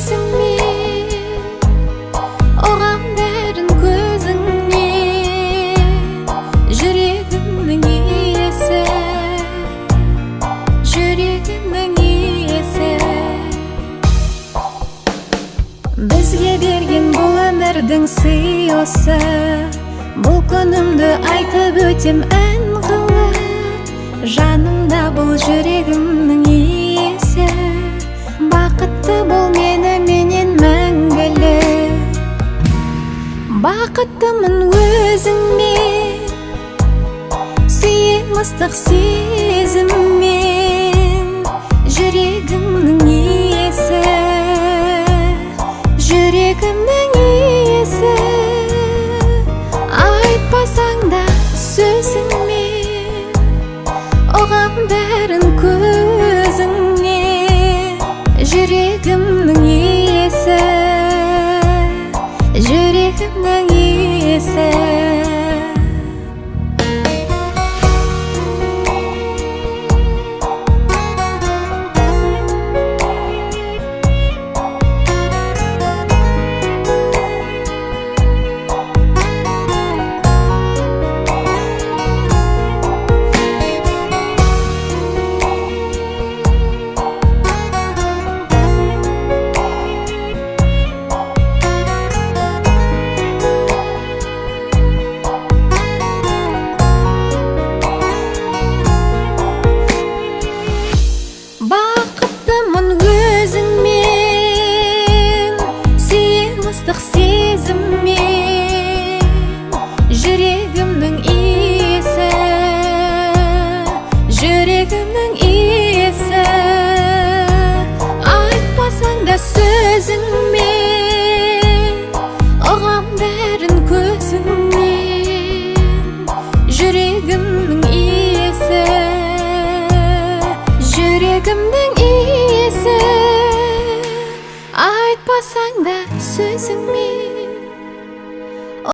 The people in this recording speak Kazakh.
сезіммен, оған бәрін көзіңнен, жүрегімнің иесі, жүрегімнің иесі. Бізге берген бұл өмірдің сый осы, бұл күнімді айтып өтем ән қылып, жанымда бұл жүрегімнің иесі. Бақытты бол меніменен мәңгілік, бақыттымын өзіңмен, сүйем ыстық сезіммен, жүрегімнің иесі, жүрегімнің иесі. Айтпасаң да сөзіңмен, оған бәрін көзіңнен, жүрегімнің иесі, жүрегімнің иесі. Бақыттымын өзіңмен, сүйем ыстық сезіммен, жүрегімнің иесі, жүрегімнің иесі. Айтпасаң да сөзіңмен, оған бәрін көзіңмен, жүрегімнің иесі, жүрегімнің иесі. Айтпасаң да сөзіңмен,